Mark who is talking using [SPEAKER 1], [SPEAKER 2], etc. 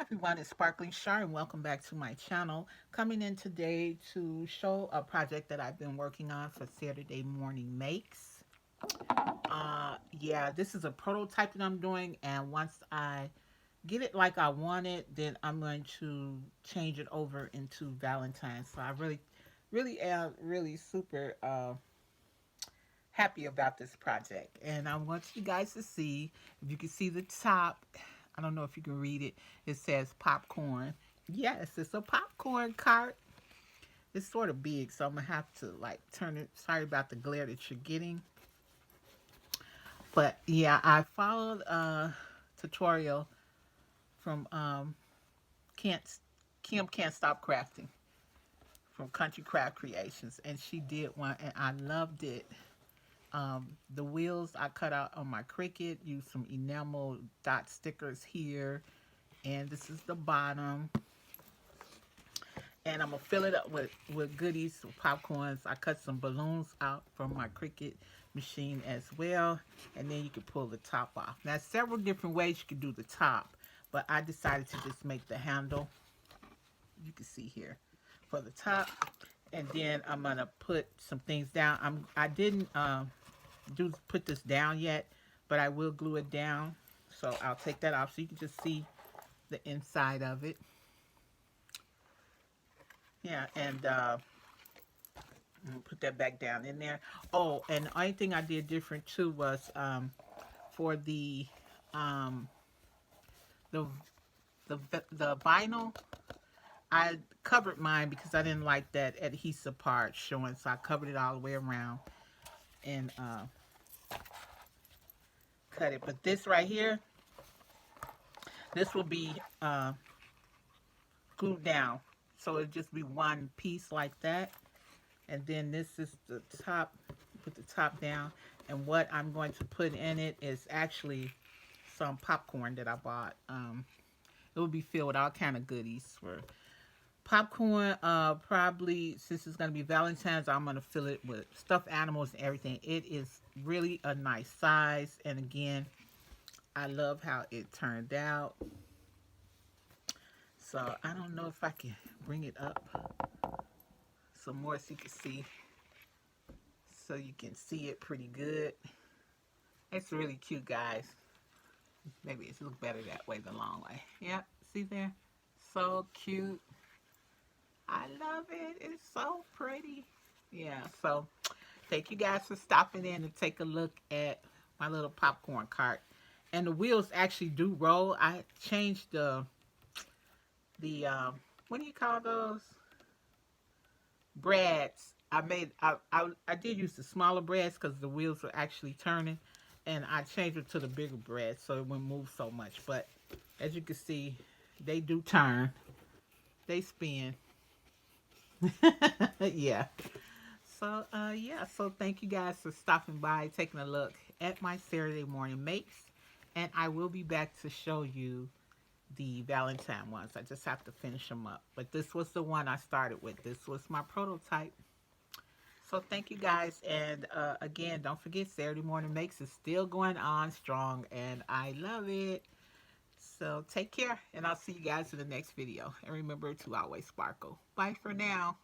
[SPEAKER 1] everyone, it's SparklingChar and welcome back to my channel. Coming in today to show a project that I've been working on for Saturday Morning Makes. Yeah, this is a prototype that I'm doing, and once I get it like I want it, then I'm going to change it over into Valentine's. So I really am really super happy about this project. And I want you guys to see, if you can see the top, I don't know if you can read it, it says popcorn. Yes, it's a popcorn cart. It's sort of big, so I'm gonna have to like turn it. Sorry about the glare that you're getting. But yeah, I followed a tutorial from Can't Can't Stop Krafting from Country Craft Creations, and she did one, and I loved it. The wheels I cut out on my Cricut, used some enamel dot stickers here, and this is the bottom. And I'm gonna fill it up with goodies, with popcorns. I cut some balloons out from my Cricut machine as well, and then you can pull the top off. Now, several different ways you can do the top, but I decided to just make the handle. You can see here for the top, and then I'm gonna put some things down. I didn't put this down yet, but I will glue it down. So I'll take that off so you can just see the inside of it. Yeah, and put that back down in there. Oh, and the only thing I did different too was for um, the the vinyl. I covered mine because I didn't like that adhesive part showing, so I covered it all the way around and cut it. But this right here, this will be glued down, so it'll just be one piece like that. And then this is the top. Put the top down, and what I'm going to put in it is actually some popcorn that I bought. It will be filled with all kind of goodies for popcorn. Probably since it's gonna be Valentine's, I'm gonna fill it with stuffed animals and everything. It is really a nice size, and again, I love how it turned out. So I don't know if I can bring it up some more so you can see. So you can see it pretty good. It's really cute, guys. Maybe it's look better that way, the long way. Yep, see there? So cute. I love it. It's so pretty. Yeah, so thank you guys for stopping in and take a look at my little popcorn cart. And the wheels actually do roll. I changed the what do you call those? Brads. I did use the smaller brads because the wheels were actually turning, and I changed it to the bigger brads so it wouldn't move so much. But as you can see, they do turn. They spin. Yeah. So yeah, so thank you guys for stopping by, taking a look at my Saturday morning makes, and I will be back to show you the Valentine ones. I just have to finish them up, but this was the one I started with. This was my prototype. So thank you guys, and again, don't forget Saturday morning makes is still going on strong, and I love it. So take care, and I'll see you guys in the next video, and remember to always sparkle. Bye for now.